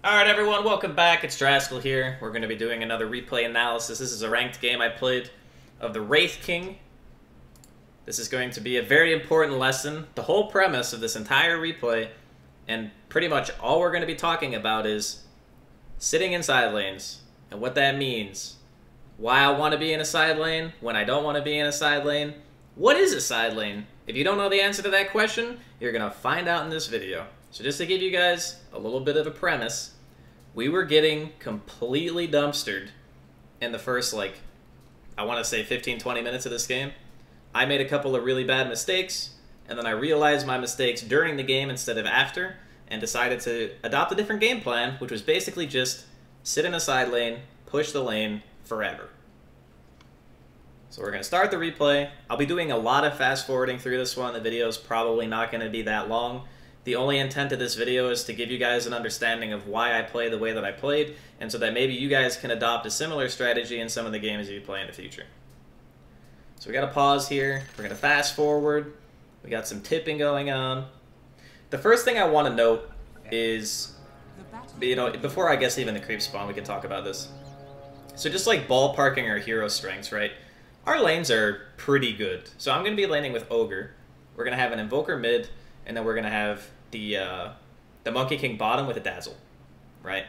Alright everyone, welcome back. It's Draskyl here. We're going to be doing another replay analysis. This is a ranked game I played of the Wraith King. This is going to be a very important lesson. The whole premise of this entire replay, and pretty much all we're going to be talking about, is sitting in side lanes, and what that means. Why I want to be in a side lane, when I don't want to be in a side lane. What is a side lane? If you don't know the answer to that question, you're going to find out in this video. So just to give you guys a little bit of a premise, we were getting completely dumpstered in the first, I want to say 15-20 minutes of this game. I made a couple of really bad mistakes, and then I realized my mistakes during the game instead of after, and decided to adopt a different game plan, which was basically just sit in a side lane, push the lane forever. So we're going to start the replay. I'll be doing a lot of fast forwarding through this one. The video is probably not going to be that long. The only intent of this video is to give you guys an understanding of why I play the way that I played, and so that maybe you guys can adopt a similar strategy in some of the games you play in the future. So we got to pause here. We're going to fast forward. We got some tipping going on. The first thing I want to note is, before I guess even the creep spawn, we can talk about this. So just like ballparking our hero strengths, right? Our lanes are pretty good. So I'm going to be laning with Ogre. We're going to have an Invoker mid, and then we're going to have the Monkey King bottom with a Dazzle, right?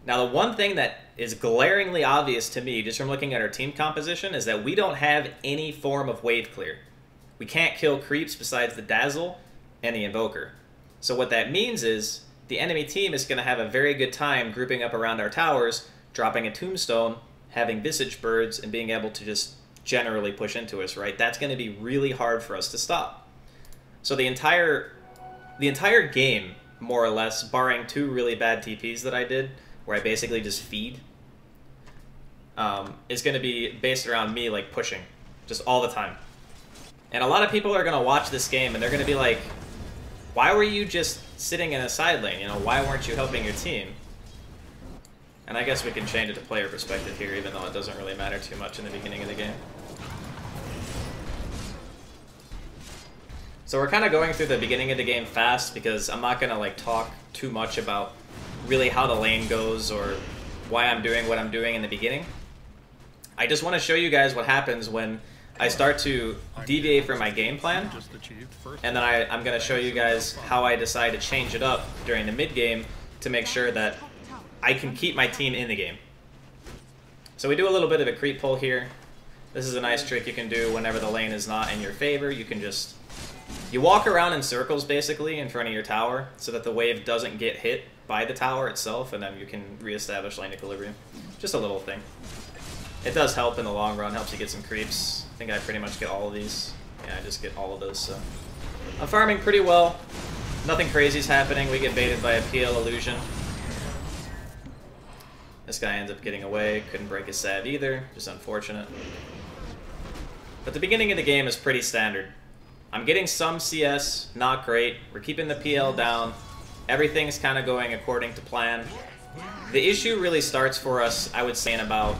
Now, the one thing that is glaringly obvious to me, just from looking at our team composition, is that we don't have any form of wave clear. We can't kill creeps besides the Dazzle and the Invoker. So what that means is the enemy team is going to have a very good time grouping up around our towers, dropping a Tombstone, having Visage Birds, and being able to just generally push into us, right? That's going to be really hard for us to stop. So the entire game, more or less, barring two really bad TPs that I did, where I basically just feed, is going to be based around me, pushing, just all the time. And a lot of people are going to watch this game, and they're going to be like, why were you just sitting in a side lane? Why weren't you helping your team? And I guess we can change it to player perspective here, even though it doesn't really matter too much in the beginning of the game. So we're kind of going through the beginning of the game fast because I'm not going to talk too much about really how the lane goes or why I'm doing what I'm doing in the beginning. I just want to show you guys what happens when I start to deviate from my game plan, and then I'm going to show you guys how I decide to change it up during the mid game to make sure that I can keep my team in the game. So we do a little bit of a creep pull here. This is a nice trick you can do whenever the lane is not in your favor. You can just... You walk around in circles, basically, in front of your tower, so that the wave doesn't get hit by the tower itself, and then you can reestablish lane equilibrium. Just a little thing. It does help in the long run, helps you get some creeps. I think I pretty much get all of these. Yeah, I just get all of those, so... I'm farming pretty well. Nothing crazy is happening. We get baited by a PL illusion. This guy ends up getting away. Couldn't break his sab either. Just unfortunate. But the beginning of the game is pretty standard. I'm getting some CS, not great. We're keeping the PL down. Everything's kind of going according to plan. The issue really starts for us, I would say, in about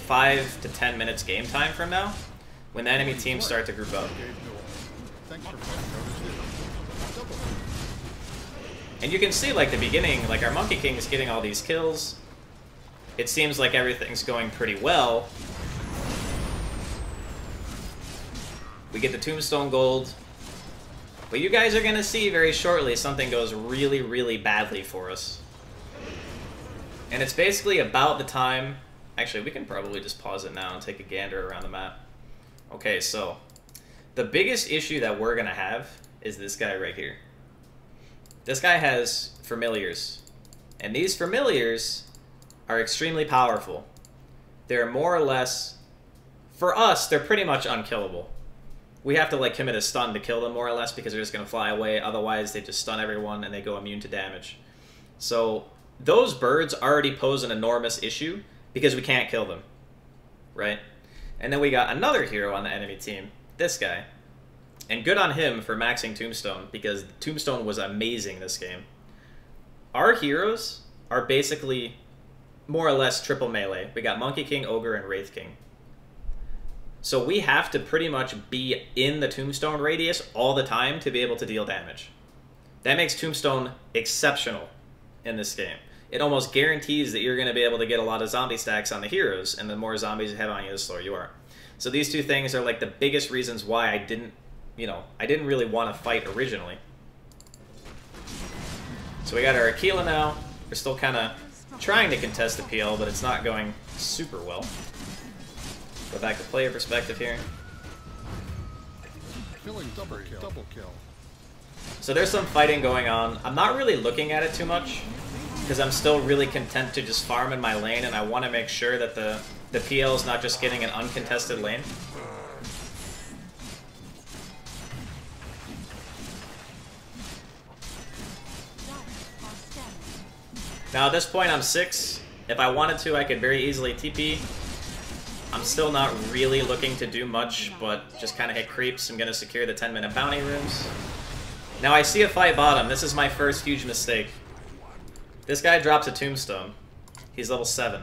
5 to 10 minutes game time from now, when the enemy teams start to group up. And you can see, the beginning, our Monkey King is getting all these kills. It seems like everything's going pretty well. We get the Tombstone gold. But you guys are going to see very shortly something goes really, really badly for us. And it's basically about the time... Actually, we can probably just pause it now and take a gander around the map. Okay, so the biggest issue that we're going to have is this guy right here. This guy has familiars. And these familiars are extremely powerful. They're more or less... For us, they're pretty much unkillable. We have to commit a stun to kill them more or less because they're just going to fly away. Otherwise, they just stun everyone and they go immune to damage. So those birds already pose an enormous issue because we can't kill them, right? And then we got another hero on the enemy team, this guy. And good on him for maxing Tombstone because Tombstone was amazing this game. Our heroes are basically more or less triple melee. We got Monkey King, Ogre, and Wraith King. So we have to pretty much be in the Tombstone radius all the time to be able to deal damage. That makes Tombstone exceptional in this game. it almost guarantees that you're going to be able to get a lot of zombie stacks on the heroes, and the more zombies you have on you, the slower you are. So these two things are like the biggest reasons why I didn't, you know, I didn't really want to fight originally. So we got our Aquila now. We're still kind of trying to contest the PL, but it's not going super well. Go back to player perspective here. Killing double kill. So there's some fighting going on. I'm not really looking at it too much, because I'm still really content to just farm in my lane, and I want to make sure that the PL is not just getting an uncontested lane. Now at this point I'm 6. If I wanted to, I could very easily TP. I'm still not really looking to do much, but just kind of hit creeps. I'm going to secure the 10-minute bounty rooms. Now I see a fight bottom. This is my first huge mistake. This guy drops a tombstone. He's level 7.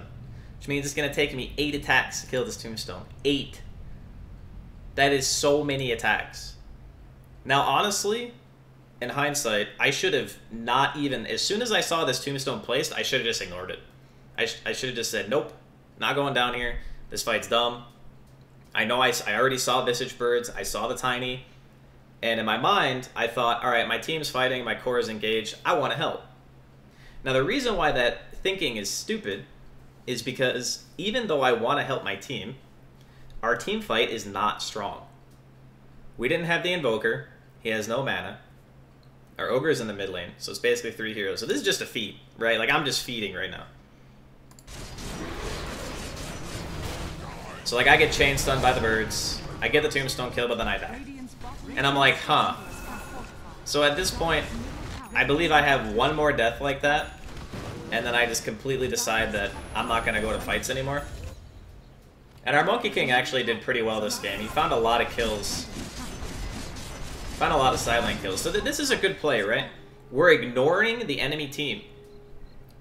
Which means it's going to take me 8 attacks to kill this tombstone. 8. That is so many attacks. Now honestly, in hindsight, I should have not even... As soon as I saw this tombstone placed, I should have just ignored it. I should have just said, nope, not going down here. This fight's dumb. I know I already saw Visage Birds. I saw the Tiny. And in my mind, I thought, alright, my team's fighting, my core is engaged, I want to help. Now the reason why that thinking is stupid is because even though I want to help my team, our team fight is not strong. We didn't have the Invoker. He has no mana. Our Ogre is in the mid lane, so it's basically 3 heroes. So this is just a feed, right? Like, I'm just feeding right now. So, like, I get chain stunned by the birds. I get the tombstone kill, but then I die. And I'm like, huh. So at this point, I believe I have one more death like that, and then I just completely decide that I'm not going to go to fights anymore. And our Monkey King actually did pretty well this game. He found a lot of kills. Found a lot of Sidelaning kills. So this is a good play, right? We're ignoring the enemy team.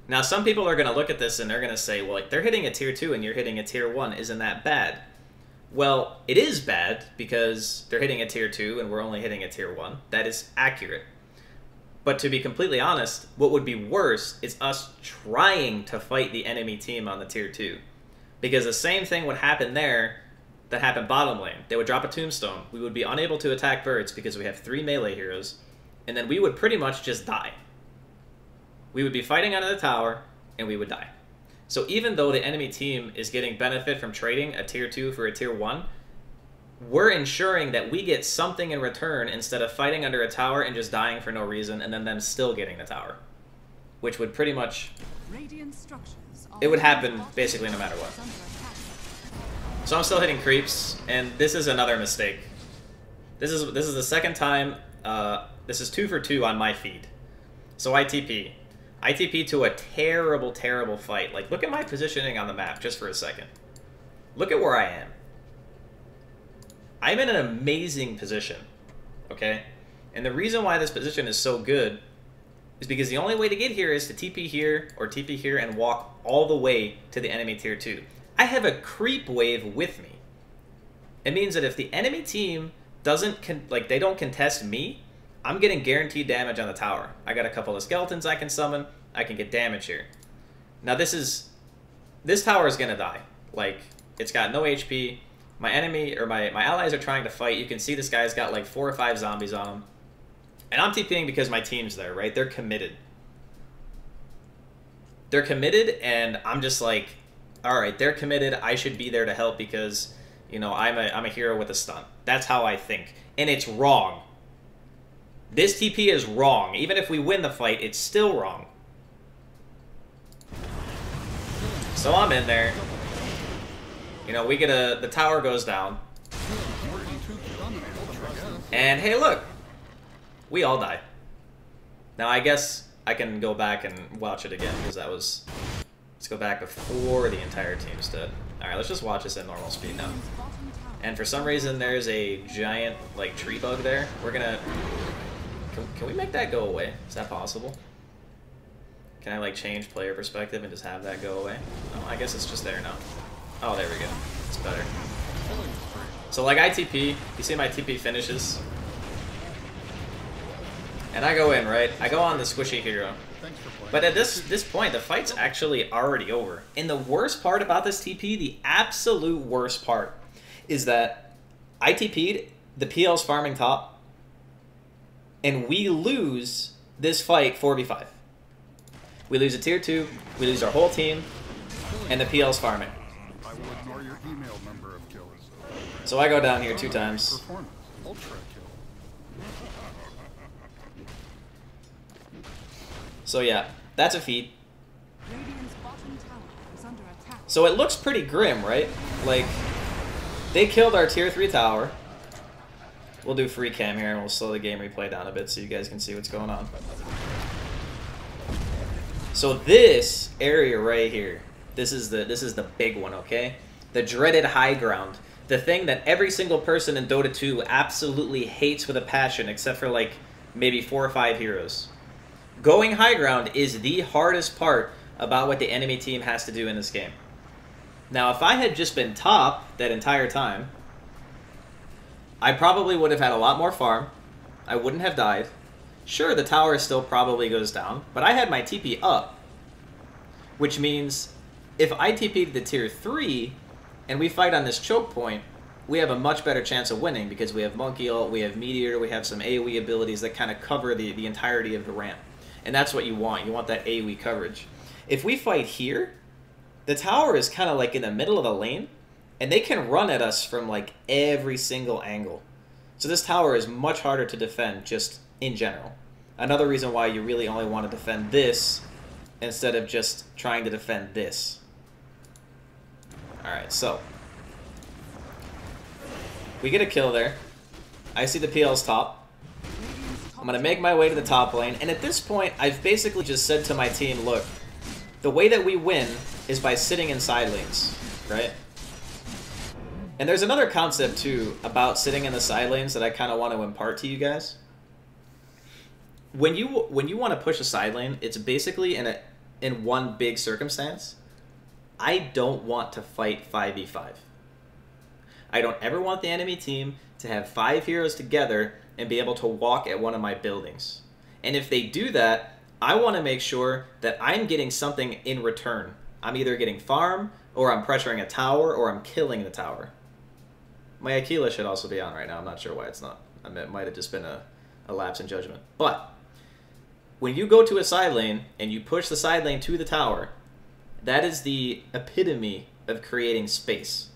Now, some people are going to look at this and they're going to say, well, they're hitting a tier 2 and you're hitting a tier 1. Isn't that bad? Well, it is bad because they're hitting a tier 2 and we're only hitting a tier 1. That is accurate. But to be completely honest, what would be worse is us trying to fight the enemy team on the tier 2. Because the same thing would happen there that happened bottom lane. They would drop a tombstone. We would be unable to attack birds because we have 3 melee heroes. And then we would pretty much just die. We would be fighting under the tower, and we would die. So even though the enemy team is getting benefit from trading a tier 2 for a tier 1, we're ensuring that we get something in return instead of fighting under a tower and just dying for no reason, and then them still getting the tower. Which would pretty much... It would happen basically no matter what. So I'm still hitting creeps, and this is another mistake. This is the second time, this is 2 for 2 on my feed. So I TP. I TP to a terrible, terrible fight. Like, look at my positioning on the map just for a second. Look at where I am. I'm in an amazing position, okay? And the reason why this position is so good is because the only way to get here is to TP here or TP here and walk all the way to the enemy tier 2. I have a creep wave with me. It means that if the enemy team doesn't, they don't contest me, I'm getting guaranteed damage on the tower. I got a couple of skeletons I can summon. I can get damage here. Now this tower is gonna die. Like, it's got no HP. My enemy, or my allies are trying to fight. You can see this guy's got like 4 or 5 zombies on him. And I'm TPing because my team's there, right? They're committed. They're committed, and I'm just like, alright, they're committed. I should be there to help because, you know, I'm a hero with a stun. That's how I think. And it's wrong. This TP is wrong. Even if we win the fight, it's still wrong. So I'm in there. You know, we get the tower goes down. And hey, look! We all die. Now, I guess I can go back and watch it again, because that was... Let's go back before the entire team's dead. Alright, let's just watch this at normal speed now. And for some reason, there's a giant, like, tree bug there. We're gonna... Can we make that go away? Is that possible? Can I, like, change player perspective and just have that go away? Oh, I guess it's just there now. Oh, there we go. It's better. So, like, I TP. You see my TP finishes. And I go in, right? I go on the squishy hero. Thanks for playing. But at this point, the fight's actually already over. And the worst part about this TP, the absolute worst part, is that I TP'd, the PL's farming top, and we lose this fight 4v5. We lose a tier 2, we lose our whole team, and the PL's farming. I will ignore your email number of kills. So I go down here 2 times. Performance. Ultra kill. So yeah, that's a feat. Radiant's bottom tower is under attack. So it looks pretty grim, right? Like, they killed our tier 3 tower. We'll do free cam here and we'll slow the game replay down a bit so you guys can see what's going on. So this area right here, this is the big one, okay? The dreaded high ground. The thing that every single person in Dota 2 absolutely hates with a passion, except for like maybe 4 or 5 heroes. Going high ground is the hardest part about what the enemy team has to do in this game. Now, if I had just been top that entire time, I probably would have had a lot more farm. I wouldn't have died. Sure, the tower still probably goes down, but I had my TP up. Which means, if I TP'd the tier 3, and we fight on this choke point, we have a much better chance of winning, because we have Monkey Ult, we have Meteor, we have some AoE abilities that kind of cover the entirety of the ramp. And that's what you want. You want that AoE coverage. If we fight here, the tower is kind of like in the middle of the lane, and they can run at us from like every single angle. So this tower is much harder to defend just in general. Another reason why you really only want to defend this instead of just trying to defend this. Alright, so we get a kill there. I see the PL's top. I'm going to make my way to the top lane, and at this point, I've basically just said to my team, look, the way that we win is by sitting in side lanes, right? And there's another concept, too, about sitting in the side lanes that I kind of want to impart to you guys. When you want to push a side lane, it's basically in one big circumstance. I don't want to fight 5v5. I don't ever want the enemy team to have 5 heroes together and be able to walk at one of my buildings. And if they do that, I want to make sure that I'm getting something in return. I'm either getting farm, or I'm pressuring a tower, or I'm killing the tower. My Aquila should also be on right now. I'm not sure why it's not. It might have just been a lapse in judgment. But when you go to a side lane and you push the side lane to the tower, that is the epitome of creating space.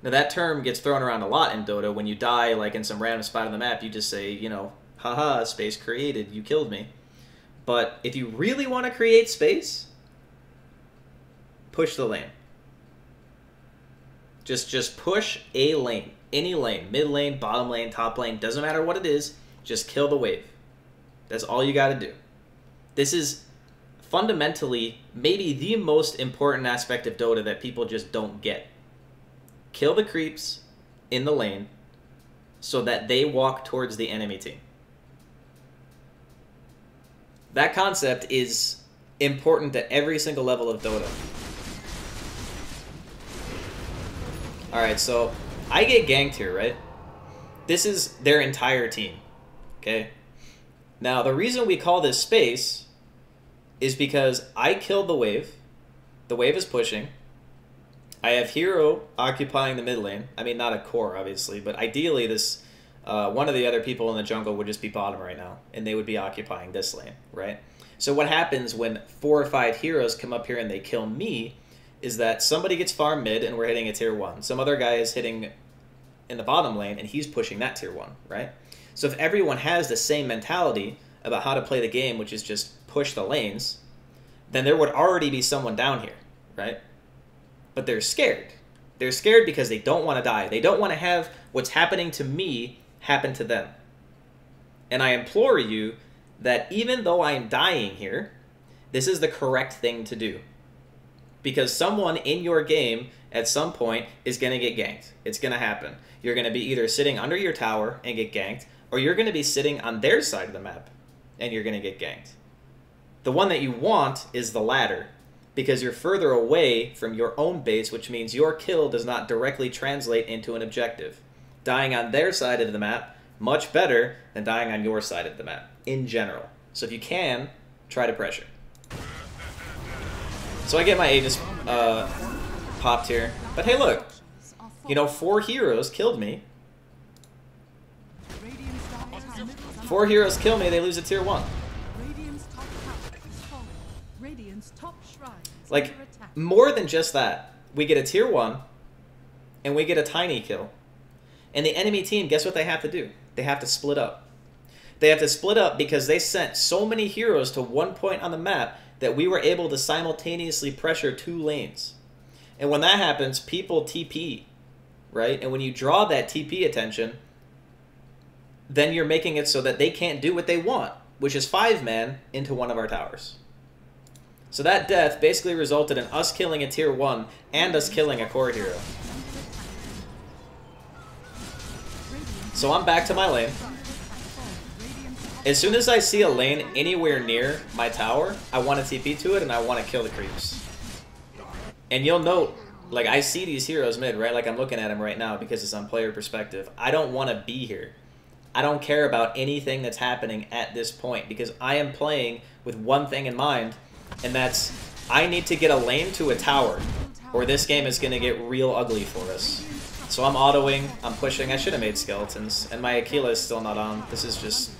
Now that term gets thrown around a lot in Dota. When you die like in some random spot on the map, you just say, you know, haha, space created, you killed me. But if you really want to create space, push the lane. Just push a lane. Any lane. Mid lane, bottom lane, top lane. Doesn't matter what it is. Just kill the wave. That's all you got to do. This is fundamentally maybe the most important aspect of Dota that people just don't get. Kill the creeps in the lane so that they walk towards the enemy team. That concept is important at every single level of Dota. Alright, so I get ganked here, right? This is their entire team, okay? Now, the reason we call this space is because I killed the wave is pushing, I have hero occupying the mid lane, I mean not a core obviously, but ideally this, one of the other people in the jungle would just be bottom right now, and they would be occupying this lane, right? So what happens when 4 or 5 heroes come up here and they kill me is that somebody gets farm mid and we're hitting a tier 1. Some other guy is hitting in the bottom lane and he's pushing that tier 1, right? So if everyone has the same mentality about how to play the game, which is just push the lanes, then there would already be someone down here, right? But they're scared. They're scared because they don't want to die. They don't want to have what's happening to me happen to them. And I implore you that even though I'm dying here, this is the correct thing to do. Because someone in your game at some point is going to get ganked. It's going to happen. You're going to be either sitting under your tower and get ganked, or you're going to be sitting on their side of the map and you're going to get ganked. The one that you want is the latter, because you're further away from your own base, which means your kill does not directly translate into an objective. Dying on their side of the map, much better than dying on your side of the map, in general. So if you can, try to pressure. So I get my Aegis popped here. But hey, look. You know, 4 heroes killed me. 4 heroes kill me, they lose a tier 1. Like, more than just that. We get a tier 1, and we get a tiny kill. And the enemy team, guess what they have to do? They have to split up. They have to split up because they sent so many heroes to one point on the map that we were able to simultaneously pressure 2 lanes. And when that happens, people TP, right? And when you draw that TP attention, then you're making it so that they can't do what they want, which is 5-man into one of our towers. So that death basically resulted in us killing a tier 1 and us killing a core hero. So I'm back to my lane. As soon as I see a lane anywhere near my tower, I want to TP to it and I want to kill the creeps. And you'll note, like, I see these heroes mid, right? Like, I'm looking at them right now because it's on player perspective. I don't want to be here. I don't care about anything that's happening at this point because I am playing with one thing in mind, and that's I need to get a lane to a tower or this game is going to get real ugly for us. So I'm autoing, I'm pushing. I should have made skeletons, and my Aquila is still not on. This is just,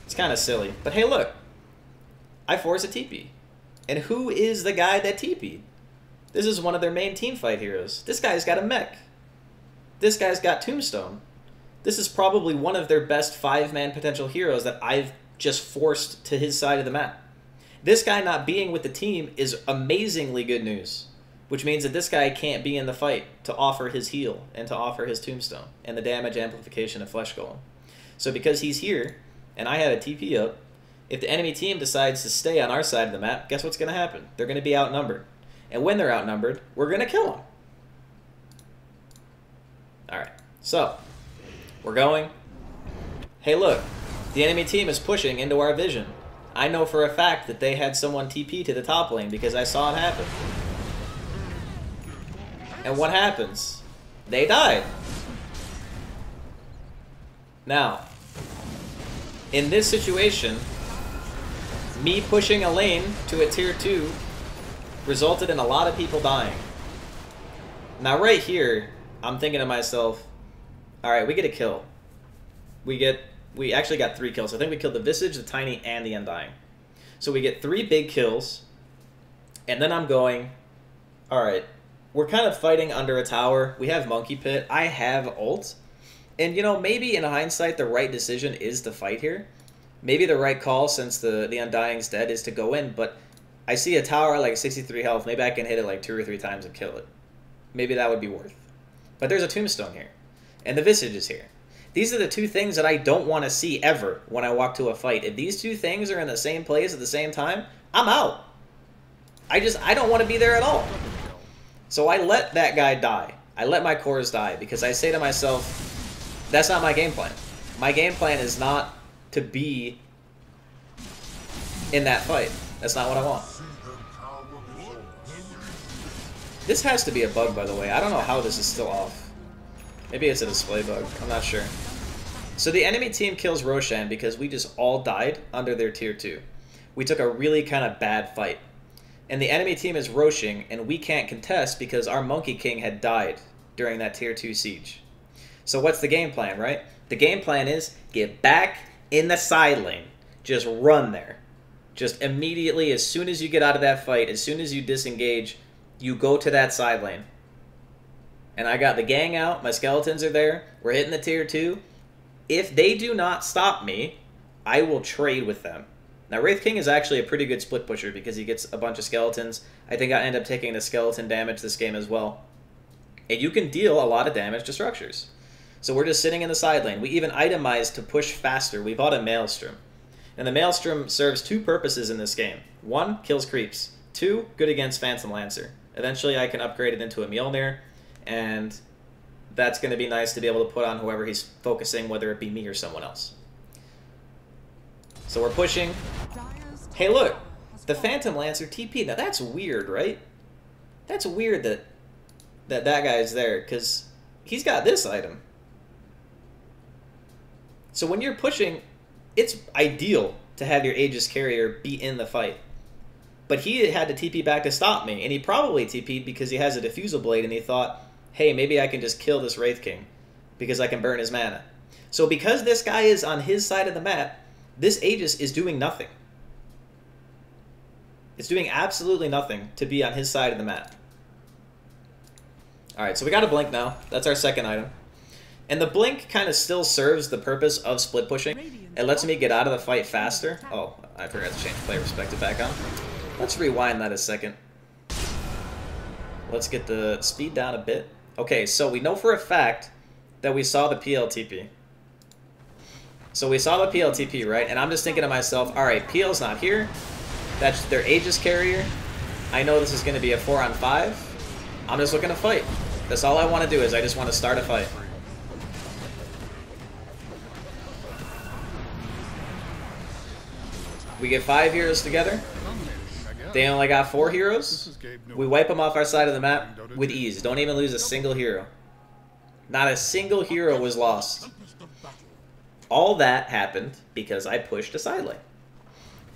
it's kind of silly. But hey, look. I force a TP. And who is the guy that TP'd? This is one of their main teamfight heroes. This guy's got a mech. This guy's got Tombstone. This is probably one of their best 5-man potential heroes that I've just forced to his side of the map. This guy not being with the team is amazingly good news, which means that this guy can't be in the fight to offer his heal and to offer his Tombstone and the damage amplification of Flesh Golem. So because he's here, and I have a TP up, if the enemy team decides to stay on our side of the map, guess what's going to happen? They're going to be outnumbered. And when they're outnumbered, we're going to kill them. Alright, so we're going. Hey, look, the enemy team is pushing into our vision. I know for a fact that they had someone TP to the top lane because I saw it happen. And what happens? They died. Now, in this situation, me pushing a lane to a tier 2 resulted in a lot of people dying. Now right here, I'm thinking to myself, alright, we get a kill. We actually got 3 kills. I think we killed the Visage, the Tiny, and the Undying. So we get 3 big kills, and then I'm going, alright, we're kind of fighting under a tower. We have Monkey Pit. I have ult. And, you know, maybe in hindsight, the right decision is to fight here. Maybe the right call, since the Undying's dead, is to go in, but I see a tower like 63 health. Maybe I can hit it like 2 or 3 times and kill it. Maybe that would be worth. But there's a Tombstone here, and the Visage is here. These are the 2 things that I don't want to see ever when I walk to a fight. If these 2 things are in the same place at the same time, I'm out. I don't want to be there at all. So I let that guy die. I let my cores die because I say to myself, that's not my game plan. My game plan is not to be in that fight. That's not what I want. This has to be a bug, by the way. I don't know how this is still off. Maybe it's a display bug. I'm not sure. So the enemy team kills Roshan because we just all died under their tier 2. We took a really kind of bad fight. And the enemy team is Roshing, and we can't contest because our Monkey King had died during that tier 2 siege. So what's the game plan, right? The game plan is get back in the side lane. Just run there. Just immediately, as soon as you get out of that fight, as soon as you disengage, you go to that side lane. And I got the gang out, my skeletons are there, we're hitting the tier 2. If they do not stop me, I will trade with them. Now, Wraith King is actually a pretty good split pusher because he gets a bunch of skeletons. I think I end up taking the skeleton damage this game as well. And you can deal a lot of damage to structures. So we're just sitting in the side lane. We even itemized to push faster. We bought a Maelstrom. And the Maelstrom serves 2 purposes in this game. 1, kills creeps. 2, good against Phantom Lancer. Eventually I can upgrade it into a Mjolnir, and that's going to be nice to be able to put on whoever he's focusing, whether it be me or someone else. So we're pushing. Hey, look! The Phantom Lancer TP. Now that's weird, right? That's weird that guy is there, because he's got this item. So when you're pushing, it's ideal to have your Aegis carrier be in the fight. But he had to TP back to stop me, and he probably TP'd because he has a Diffusal Blade, and he thought, hey, maybe I can just kill this Wraith King because I can burn his mana. So because this guy is on his side of the map, this Aegis is doing nothing. It's doing absolutely nothing to be on his side of the map. Alright, so we got a Blink now. That's our second item. And the Blink kind of still serves the purpose of split pushing. It lets me get out of the fight faster. Oh, I forgot to change player perspective back on. Let's rewind that a second. Let's get the speed down a bit. Okay, so we know for a fact that we saw the PLTP. So we saw the PLTP, right? And I'm just thinking to myself, alright, PL's not here. That's their Aegis carrier. I know this is going to be a 4-on-5. I'm just looking to fight. That's all I want to do is I just want to start a fight. We get 5 heroes together. They only got 4 heroes. We wipe them off our side of the map with ease. Don't even lose a single hero. Not a single hero was lost. All that happened because I pushed a side lane.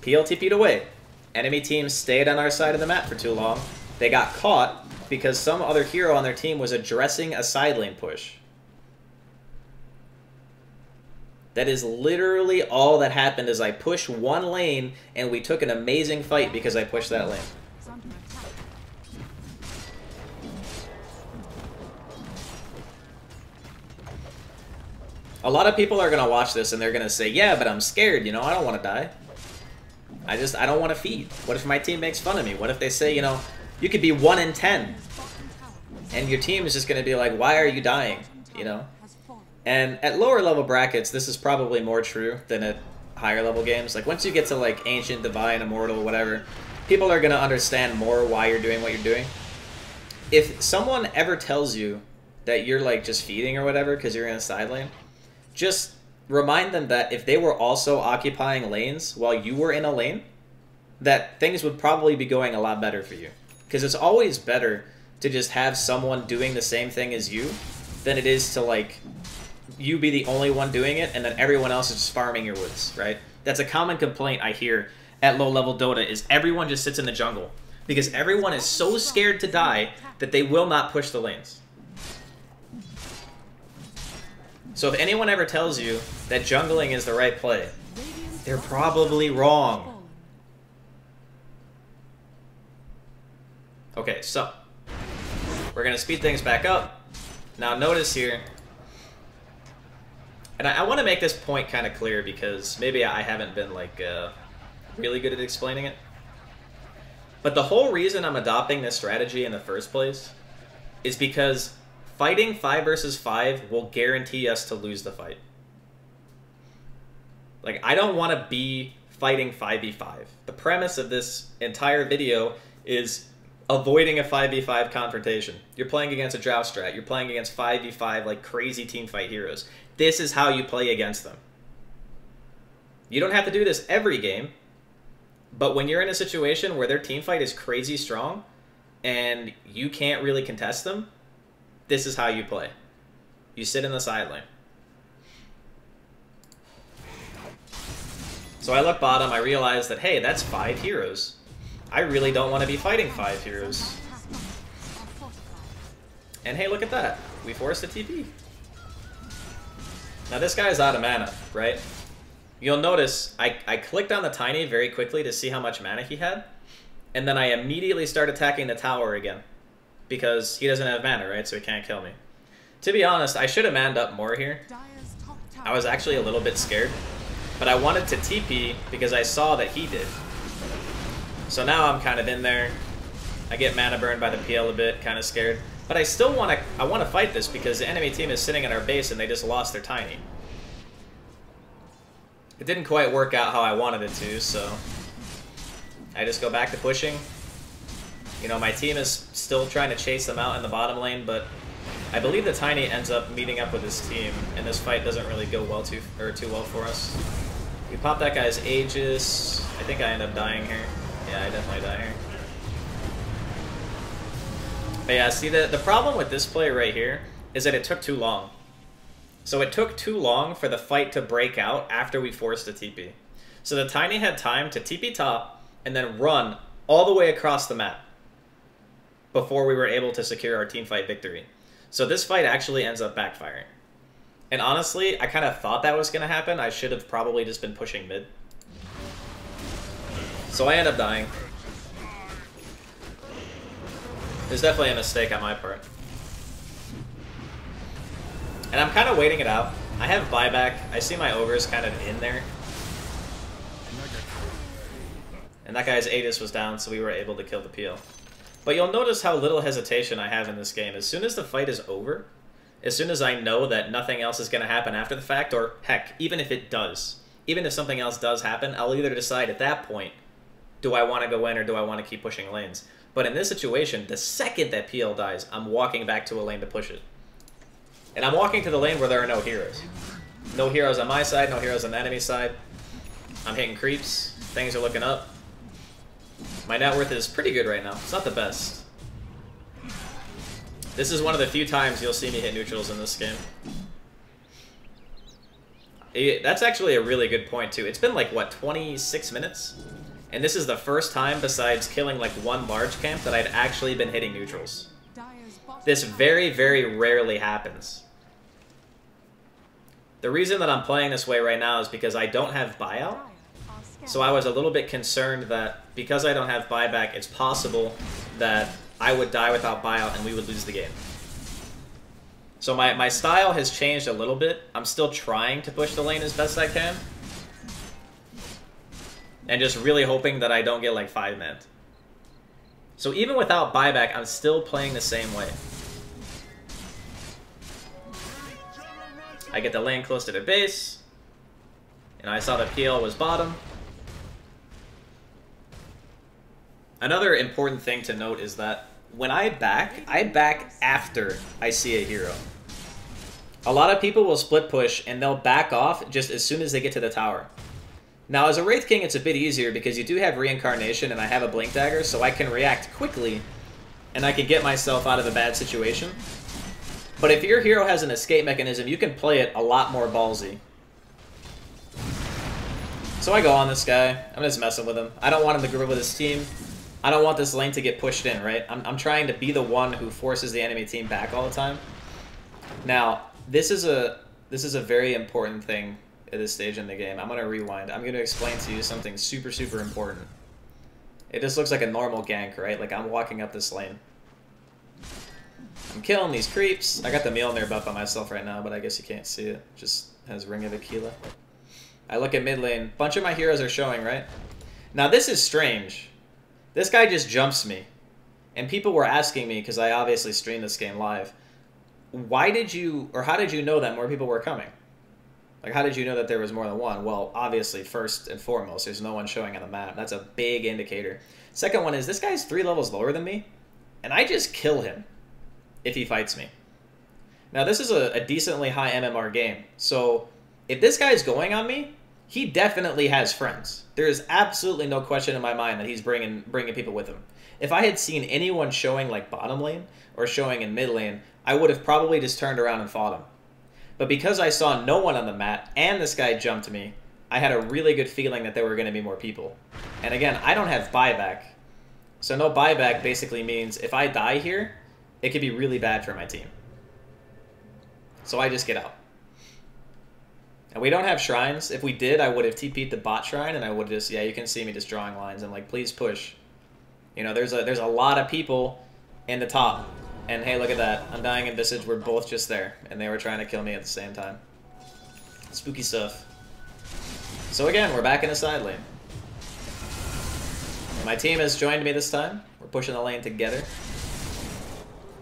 PLTP'd away. Enemy team stayed on our side of the map for too long. They got caught because some other hero on their team was addressing a side lane push. That is literally all that happened is I pushed one lane and we took an amazing fight because I pushed that lane. A lot of people are going to watch this and they're going to say, yeah, but I'm scared, you know, I don't want to die. I don't want to feed. What if my team makes fun of me? What if they say, you know, you could be 1 in 10 and your team is just going to be like, why are you dying, you know? And at lower level brackets, this is probably more true than at higher level games. Like, once you get to, like, Ancient, Divine, Immortal, whatever, people are going to understand more why you're doing what you're doing. If someone ever tells you that you're, like, just feeding or whatever because you're in a side lane, just remind them that if they were also occupying lanes while you were in a lane, that things would probably be going a lot better for you. Because it's always better to just have someone doing the same thing as you than it is to, like, you be the only one doing it and then everyone else is just farming your woods, right? That's a common complaint I hear at low-level Dota is everyone just sits in the jungle because everyone is so scared to die that they will not push the lanes. So if anyone ever tells you that jungling is the right play, they're probably wrong. Okay, so we're going to speed things back up. Now notice here, and I want to make this point kind of clear because maybe I haven't been like really good at explaining it. But the whole reason I'm adopting this strategy in the first place is because fighting 5 versus 5 will guarantee us to lose the fight. Like, I don't want to be fighting 5v5. The premise of this entire video is avoiding a 5v5 confrontation. You're playing against a Drow strat. You're playing against 5v5 like crazy teamfight heroes. This is how you play against them. You don't have to do this every game, but when you're in a situation where their teamfight is crazy strong and you can't really contest them, this is how you play. You sit in the side lane. So I look bottom, I realize that, hey, that's 5 heroes. I really don't want to be fighting 5 heroes. And hey, look at that. We forced a TP. Now this guy's out of mana, right? You'll notice I clicked on the Tiny very quickly to see how much mana he had. And then I immediately start attacking the tower again. Because he doesn't have mana, right? So he can't kill me. To be honest, I should have manned up more here. I was actually a little bit scared. But I wanted to TP because I saw that he did. So now I'm kind of in there. I get mana burned by the PL a bit, kind of scared. But I still want to fight this because the enemy team is sitting at our base and they just lost their Tiny. It didn't quite work out how I wanted it to, so I just go back to pushing. You know, my team is still trying to chase them out in the bottom lane, but I believe the Tiny ends up meeting up with his team, and this fight doesn't really go well too well for us. We pop that guy's Aegis. I think I end up dying here. Yeah, I definitely die here. But yeah, see, the problem with this play right here is that it took too long. So it took too long for the fight to break out after we forced a TP. So the Tiny had time to TP top and then run all the way across the map before we were able to secure our team fight victory. So this fight actually ends up backfiring. And honestly, I kind of thought that was going to happen. I should have probably just been pushing mid. So I end up dying. It's definitely a mistake on my part. And I'm kind of waiting it out. I have buyback. I see my ogres kind of in there. And that guy's Aegis was down, so we were able to kill the PL. But you'll notice how little hesitation I have in this game. As soon as the fight is over, as soon as I know that nothing else is going to happen after the fact, or heck, even if it does, even if something else does happen, I'll either decide at that point, do I want to go in or do I want to keep pushing lanes? But in this situation, the second that PL dies, I'm walking back to a lane to push it. And I'm walking to the lane where there are no heroes. No heroes on my side, no heroes on the enemy side. I'm hitting creeps. Things are looking up. My net worth is pretty good right now. It's not the best. This is one of the few times you'll see me hit neutrals in this game. That's actually a really good point, too. It's been like, what, 26 minutes? And this is the first time, besides killing like one large camp, that I'd actually been hitting neutrals. This very, very rarely happens. The reason that I'm playing this way right now is because I don't have buyout. So I was a little bit concerned that because I don't have buyback, it's possible that I would die without buyout and we would lose the game. So my style has changed a little bit. I'm still trying to push the lane as best I can. And just really hoping that I don't get like 5-man. So even without buyback, I'm still playing the same way. I get the lane close to the base. And I saw the PL was bottom. Another important thing to note is that when I back after I see a hero. A lot of people will split push and they'll back off just as soon as they get to the tower. Now, as a Wraith King, it's a bit easier because you do have Reincarnation and I have a Blink Dagger, so I can react quickly and I can get myself out of a bad situation. But if your hero has an escape mechanism, you can play it a lot more ballsy. So I go on this guy. I'm just messing with him. I don't want him to group up with his team. I don't want this lane to get pushed in, right? I'm trying to be the one who forces the enemy team back all the time. Now, this is a very important thing at this stage in the game. I'm going to rewind. I'm going to explain to you something super, super important. It just looks like a normal gank, right? Like I'm walking up this lane. I'm killing these creeps. I got the Mjolnir buff on myself right now, but I guess you can't see it. Just has Ring of Aquila. I look at mid lane. Bunch of my heroes are showing, right? Now this is strange. This guy just jumps me. And people were asking me, because I obviously streamed this game live, why did you, or how did you know that more people were coming? Like, how did you know that there was more than one? Well, obviously, first and foremost, there's no one showing on the map. That's a big indicator. Second one is, this guy's 3 levels lower than me, and I just kill him if he fights me. Now, this is a decently high MMR game, so if this guy's going on me, he definitely has friends. There is absolutely no question in my mind that he's bringing people with him. If I had seen anyone showing like bottom lane or showing in mid lane, I would have probably just turned around and fought him. But because I saw no one on the map and this guy jumped me, I had a really good feeling that there were going to be more people. And again, I don't have buyback. So no buyback basically means if I die here, it could be really bad for my team. So I just get out. And we don't have shrines. If we did, I would have TP'd the bot shrine, and I would just, yeah, you can see me just drawing lines. I'm like, please push. You know, there's a lot of people in the top. And hey, look at that. Undying and Visage were both just there, and they were trying to kill me at the same time. Spooky stuff. So again, we're back in the side lane. My team has joined me this time. We're pushing the lane together.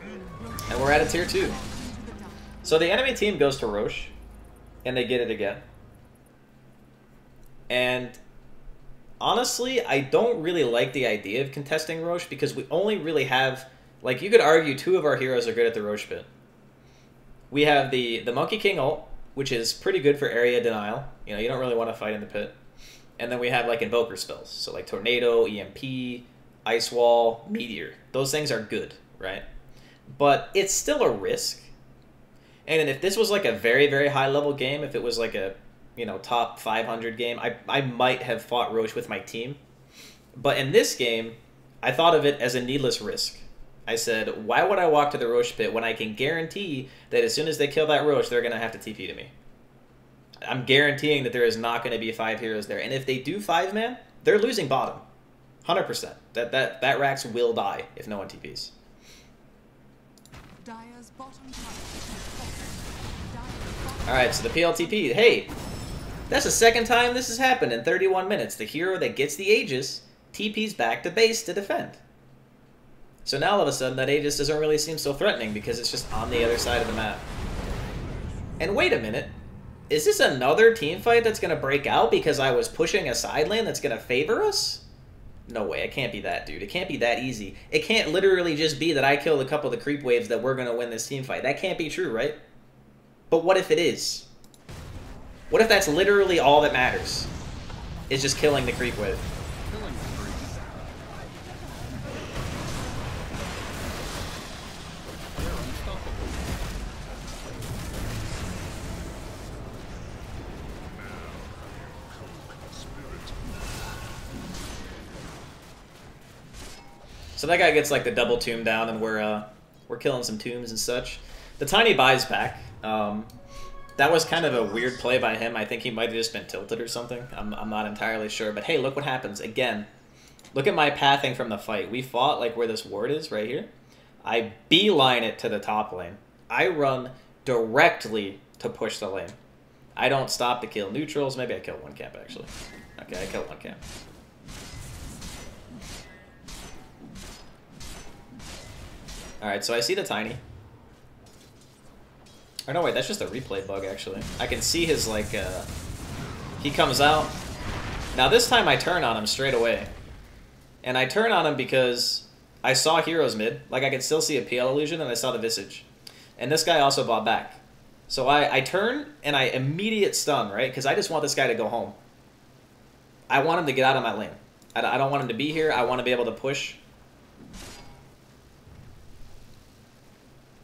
And we're at a tier 2. So the enemy team goes to Roche. And they get it again. And honestly, I don't really like the idea of contesting Roche because we only really have, like, you could argue 2 of our heroes are good at the Roche bit. We have the Monkey King ult, which is pretty good for area denial. You know, you don't really want to fight in the pit. And then we have, like, Invoker spells. So, like, Tornado, EMP, Ice Wall, Meteor. Those things are good, right? But it's still a risk. And if this was like a very, very high level game, if it was like a, you know, top 500 game, I might have fought Roche with my team. But in this game, I thought of it as a needless risk. I said, why would I walk to the Roche pit when I can guarantee that as soon as they kill that Roche, they're going to have to TP to me? I'm guaranteeing that there is not going to be 5 heroes there. And if they do 5-man, they're losing bottom. 100%. That Rax will die if no one TPs. Dire's bottom tower is Alright, so the PLTP. Hey, that's the second time this has happened in 31 minutes. The hero that gets the Aegis TPs back to base to defend. So now all of a sudden that Aegis doesn't really seem so threatening because it's just on the other side of the map. And wait a minute. Is this another team fight that's going to break out because I was pushing a side lane that's going to favor us? No way, it can't be that, dude. It can't be that easy. It can't literally just be that I killed a couple of the creep waves that we're going to win this team fight. That can't be true, right? But what if it is? What if that's literally all that matters? Is just killing the creep wave? Killing the creep. They're unstoppable. So that guy gets like the double tomb down, and we're killing some tombs and such. The Tiny buys back. That was kind of a weird play by him. I think he might have just been tilted or something. I'm not entirely sure. But hey, look what happens. Again, look at my pathing from the fight. We fought like where this ward is, right here. I beeline it to the top lane. I run directly to push the lane. I don't stop to kill neutrals. Maybe I killed one camp, actually. Okay, I killed one camp. Alright, so I see the Tiny. Or no, wait, that's just a replay bug, actually. I can see his, like, he comes out. Now, this time I turn on him straight away. And I turn on him because I saw heroes mid. Like, I could still see a PL illusion, and I saw the Visage. And this guy also bought back. So I turn, and I immediate stun, right? Because I just want this guy to go home. I want him to get out of my lane. I don't want him to be here. I want to be able to push.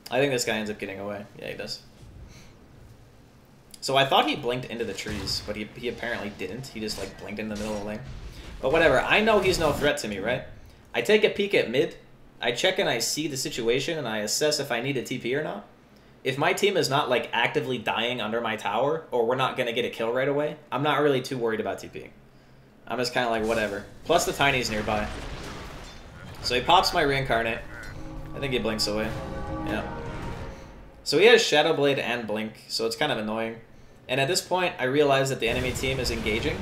I think this guy ends up getting away. Yeah, he does. So I thought he blinked into the trees, but he apparently didn't. He just, like, blinked in the middle of the lane. But whatever. I know he's no threat to me, right? I take a peek at mid. I check and I see the situation, and I assess if I need a TP or not. If my team is not, like, actively dying under my tower, or we're not going to get a kill right away, I'm not really too worried about TPing. I'm just kind of like, whatever. Plus the Tiny's nearby. So he pops my Reincarnate. I think he blinks away. Yeah. So he has Shadow Blade and Blink, so it's kind of annoying. And at this point, I realize that the enemy team is engaging.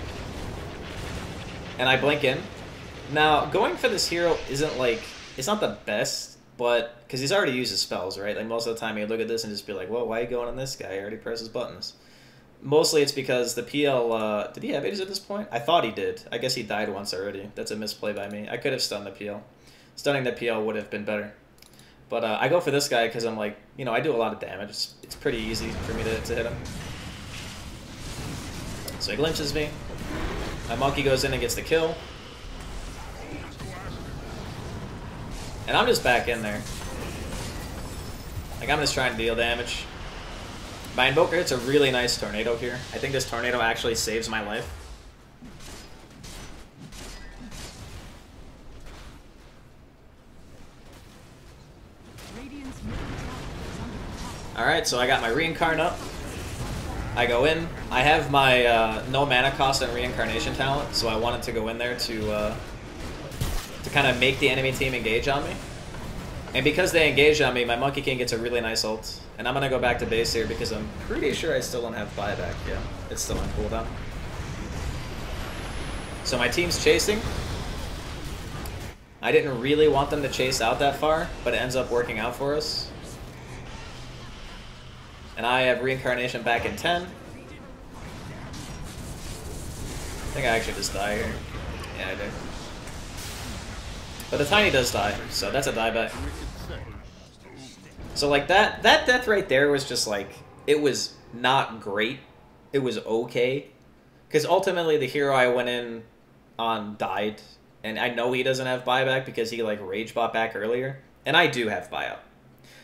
And I blink in. Now, going for this hero isn't, like, it's not the best, but, because he's already used his spells, right? Like, most of the time he'd look at this and just be like, well, why are you going on this guy? He already presses buttons. Mostly it's because the PL, did he have Aegis at this point? I thought he did. I guess he died once already. That's a misplay by me. I could have stunned the PL. Stunning the PL would have been better. But I go for this guy because I'm like, you know, I do a lot of damage. It's pretty easy for me to hit him. So he glimpses me. My monkey goes in and gets the kill. And I'm just back in there. Like, I'm just trying to deal damage. My Invoker hits a really nice Tornado here. I think this Tornado actually saves my life. Alright, so I got my Reincarn up. I go in. I have my no mana cost and Reincarnation talent, so I wanted to go in there to kind of make the enemy team engage on me. And because they engage on me, my Monkey King gets a really nice ult. And I'm going to go back to base here because I'm pretty sure I still don't have buyback. Yeah, it's still on cooldown. So my team's chasing. I didn't really want them to chase out that far, but it ends up working out for us. And I have Reincarnation back in 10. I think I actually just die here. Yeah, I do. But the Tiny does die, so that's a dieback. So like that death right there was just like, it was not great. It was okay. Because ultimately the hero I went in on died. And I know he doesn't have buyback because he like rage bought back earlier. And I do have buyout.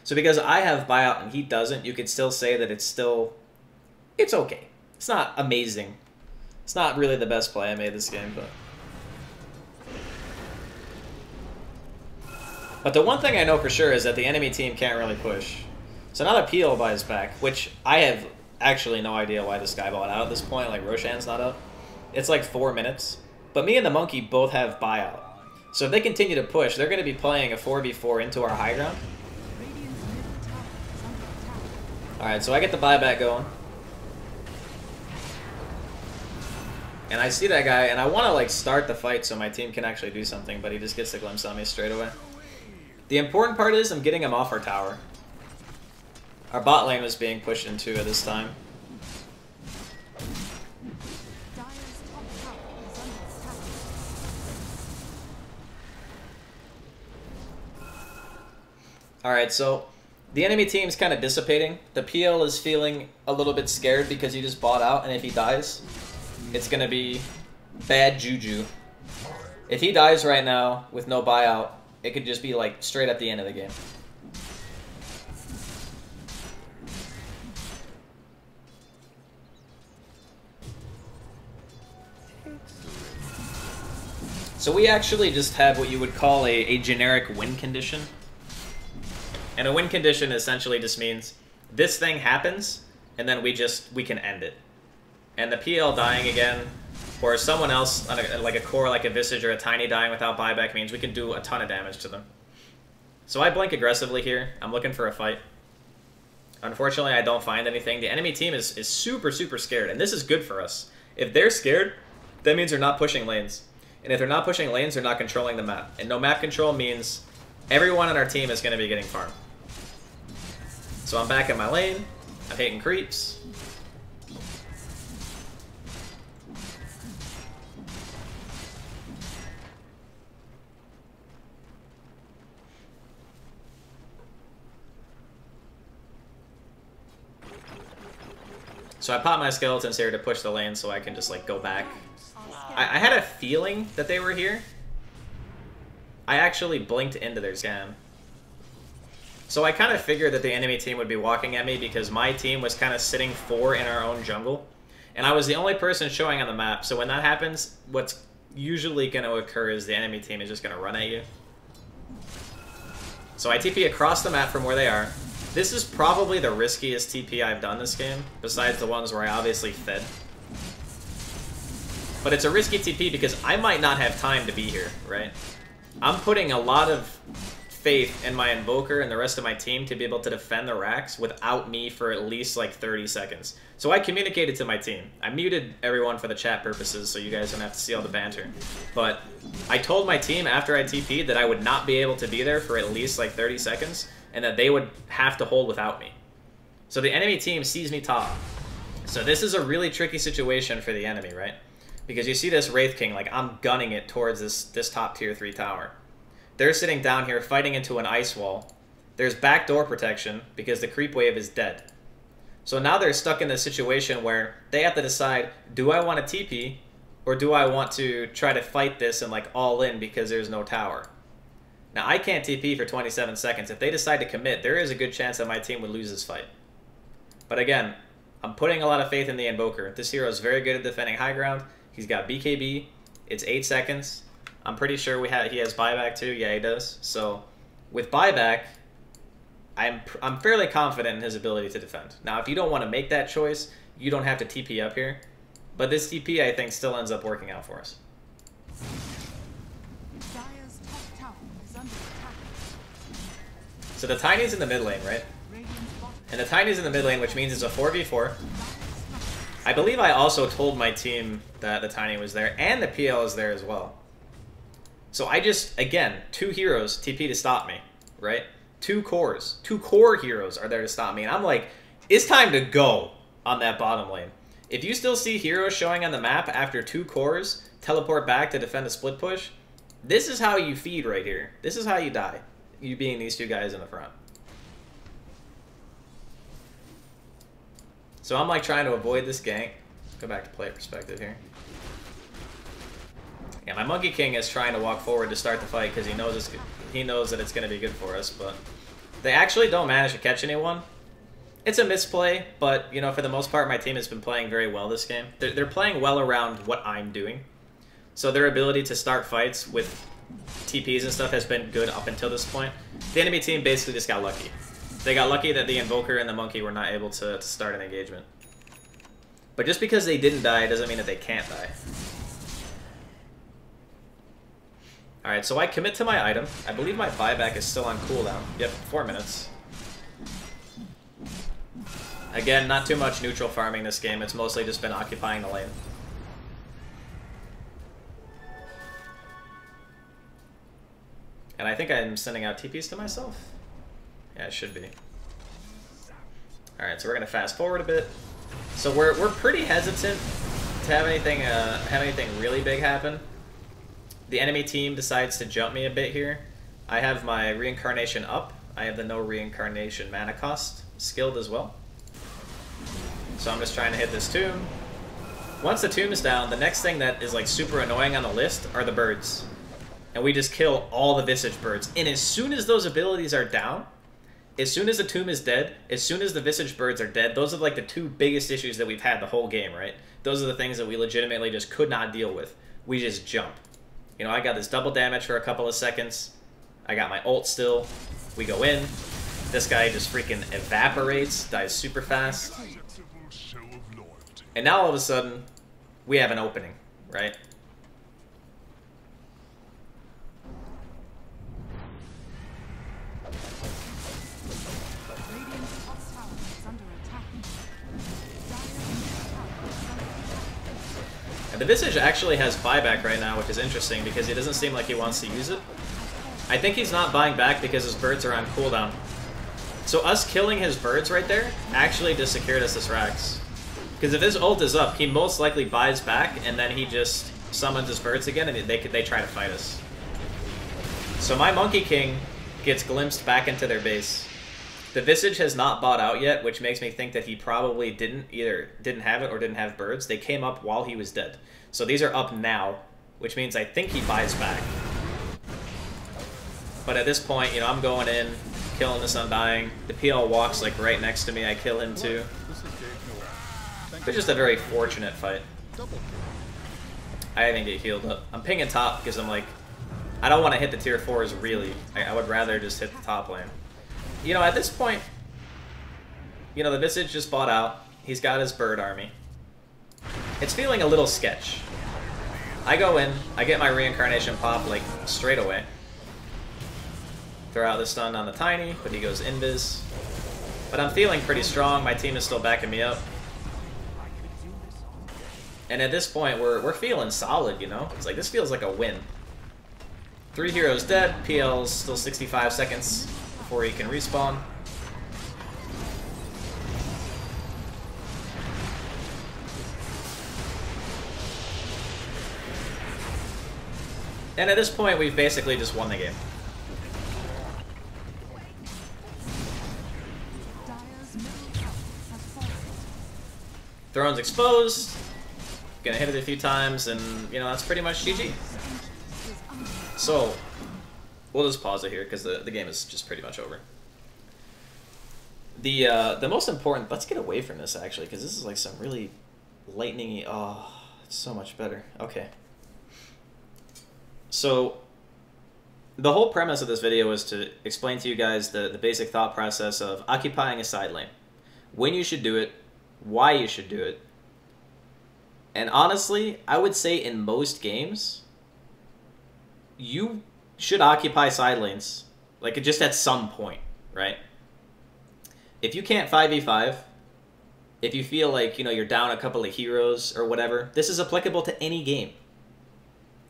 So because I have buyout and he doesn't, you could still say that it's okay. It's not amazing. It's not really the best play I made this game, but... But the one thing I know for sure is that the enemy team can't really push. So now that Peel buys back, which I have actually no idea why this guy bought out at this point, like Roshan's not up. It's like 4 minutes. But me and the monkey both have buyout. So if they continue to push, they're going to be playing a 4v4 into our high ground. Radiant's middle tower is under attack. Alright, so I get the buyback going. And I see that guy, and I want to like start the fight so my team can actually do something, but he just gets the glimpse on me straight away. The important part is I'm getting him off our tower. Our bot lane was being pushed into at this time. Dire's top tower is under attack. Alright, so the enemy team's kind of dissipating. The PL is feeling a little bit scared because he just bought out, and if he dies, it's going to be bad juju. If he dies right now with no buyout, it could just be like straight at the end of the game. So we actually just have what you would call a generic win condition. And a win condition essentially just means this thing happens, and then we can end it. And the PL dying again, or someone else, like a core like a Visage or a Tiny dying without buyback means we can do a ton of damage to them. So I blink aggressively here. I'm looking for a fight. Unfortunately, I don't find anything. The enemy team is super, super scared, and this is good for us. If they're scared, that means they're not pushing lanes. And if they're not pushing lanes, they're not controlling the map. And no map control means everyone on our team is going to be getting farmed. So I'm back in my lane. I'm hitting creeps. So I pop my skeletons here to push the lane so I can just like go back. I had a feeling that they were here. I actually blinked into their scan. So I kind of figured that the enemy team would be walking at me because my team was kind of sitting 4 in our own jungle. And I was the only person showing on the map. So when that happens, what's usually going to occur is the enemy team is just going to run at you. So I TP across the map from where they are. This is probably the riskiest TP I've done this game, besides the ones where I obviously fed. But it's a risky TP because I might not have time to be here, right? I'm putting a lot of faith in my Invoker and the rest of my team to be able to defend the racks without me for at least like 30 seconds. So I communicated to my team. I muted everyone for the chat purposes so you guys don't have to see all the banter. But I told my team after I TP'd that I would not be able to be there for at least like 30 seconds and that they would have to hold without me. So the enemy team sees me top. So this is a really tricky situation for the enemy, right? Because you see this Wraith King, like I'm gunning it towards this top tier 3 tower. They're sitting down here fighting into an ice wall. There's backdoor protection because the creep wave is dead. So now they're stuck in this situation where they have to decide, do I want to TP or do I want to try to fight this and like all in because there's no tower? Now I can't TP for 27 seconds. If they decide to commit, there is a good chance that my team would lose this fight. But again, I'm putting a lot of faith in the Invoker. This hero is very good at defending high ground. He's got BKB. It's 8 seconds. I'm pretty sure he has buyback too. Yeah, he does. So with buyback, I'm fairly confident in his ability to defend. Now, if you don't want to make that choice, you don't have to TP up here. But this TP, I think, still ends up working out for us. Dire's top tower is under attack. So the Tiny's in the mid lane, right? Radiant's bottom And the Tiny's in the mid lane, which means it's a 4v4. I believe I also told my team that the Tiny was there, and the PL is there as well. So I just, again, 2 heroes TP to stop me, right? 2 cores. 2 core heroes are there to stop me. And I'm like, it's time to go on that bottom lane. If you still see heroes showing on the map after 2 cores teleport back to defend a split push, this is how you feed right here. This is how you die. You being these 2 guys in the front. So I'm like trying to avoid this gank. Go back to player perspective here. Yeah, my Monkey King is trying to walk forward to start the fight because he knows that it's going to be good for us, but they actually don't manage to catch anyone. It's a misplay, but you know, for the most part, my team has been playing very well this game. They're playing well around what I'm doing. So their ability to start fights with TPs and stuff has been good up until this point. The enemy team basically just got lucky. They got lucky that the Invoker and the Monkey were not able to start an engagement. But just because they didn't die doesn't mean that they can't die. Alright, so I commit to my item. I believe my buyback is still on cooldown. Yep, 4 minutes. Again, not too much neutral farming this game. It's mostly just been occupying the lane. And I think I'm sending out TPs to myself. Yeah, it should be. Alright, so we're going to fast forward a bit. So we're pretty hesitant to have anything really big happen. The enemy team decides to jump me a bit here. I have my reincarnation up. I have the no reincarnation mana cost skilled as well. So I'm just trying to hit this tomb. Once the tomb is down, the next thing that is like super annoying on the list are the birds. And we just kill all the Visage birds. And as soon as those abilities are down, as soon as the tomb is dead, as soon as the Visage birds are dead, those are like the two biggest issues that we've had the whole game, right? Those are the things that we legitimately just could not deal with. We just jump. You know, I got this double damage for a couple of seconds. I got my ult still. We go in. This guy just freaking evaporates, dies super fast. And now all of a sudden, we have an opening, right? Radiant's top tower is under attack. Dire's middle tower is under attack. And the Visage actually has buyback right now, which is interesting because he doesn't seem like he wants to use it. I think he's not buying back because his birds are on cooldown. So us killing his birds right there actually just secured us this Rax. Because if his ult is up, he most likely buys back and then he just summons his birds again and they try to fight us. So my Monkey King gets glimpsed back into their base. The Visage has not bought out yet, which makes me think that he probably either didn't have it or didn't have birds. They came up while he was dead. So these are up now, which means I think he buys back. But at this point, you know, I'm going in, killing this Undying. The PL walks like right next to me. I kill him too. It's just a very fortunate fight. I didn't get healed up. I'm pinging top because I'm like, I don't want to hit the tier 4s really. I would rather just hit the top lane. You know, at this point, you know, the Visage just bought out. He's got his bird army. It's feeling a little sketch. I go in, I get my reincarnation pop like straight away. Throw out the stun on the Tiny, but he goes invis. But I'm feeling pretty strong. My team is still backing me up. And at this point, we're feeling solid, you know? It's like, this feels like a win. 3 heroes dead. PL's still 65 seconds before he can respawn. And at this point, we've basically just won the game. Dire's middle tower has fallen. Throne's exposed. Gonna hit it a few times, and, you know, that's pretty much GG. So, we'll just pause it here, because the game is just pretty much over. The most important... Let's get away from this, actually, because this is like some really lightning-y... Oh, it's so much better. Okay. So, the whole premise of this video is to explain to you guys the basic thought process of occupying a side lane. When you should do it, why you should do it. And honestly, I would say in most games, you should occupy side lanes. Like, just at some point, right? If you can't 5v5, if you feel like, you know, you're down a couple of heroes or whatever, this is applicable to any game.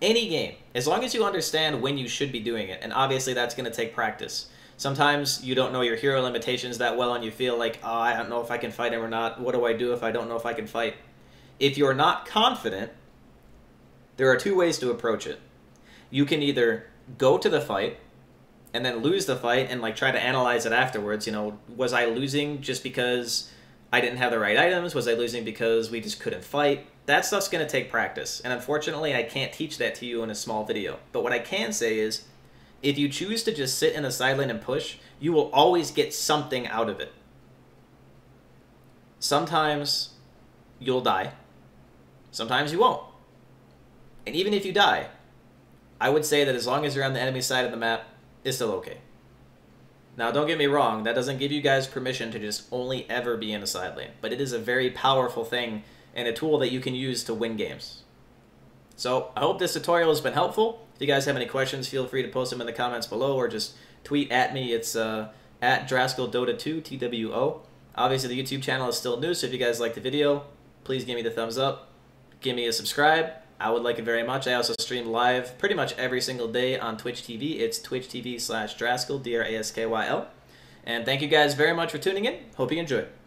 Any game. As long as you understand when you should be doing it. And obviously that's going to take practice. Sometimes you don't know your hero limitations that well and you feel like, oh, I don't know if I can fight him or not. What do I do if I don't know if I can fight? If you're not confident, there are 2 ways to approach it. You can either go to the fight and then lose the fight and like try to analyze it afterwards. You know, was I losing just because I didn't have the right items? Was I losing because we just couldn't fight? That stuff's going to take practice. And unfortunately, I can't teach that to you in a small video. But what I can say is, if you choose to just sit in the side lane and push, you will always get something out of it. Sometimes you'll die. Sometimes you won't. And even if you die, I would say that as long as you're on the enemy side of the map, it's still okay. Now, don't get me wrong, that doesn't give you guys permission to just only ever be in a side lane, but it is a very powerful thing and a tool that you can use to win games. So, I hope this tutorial has been helpful. If you guys have any questions, feel free to post them in the comments below or just tweet at me. It's at DraskyldOTA2, TWO. Obviously, the YouTube channel is still new, so if you guys like the video, please give me the thumbs up. Give me a subscribe. I would like it very much. I also stream live pretty much every single day on Twitch TV. It's twitch.tv/Draskyl, Draskyl. And thank you guys very much for tuning in. Hope you enjoyed.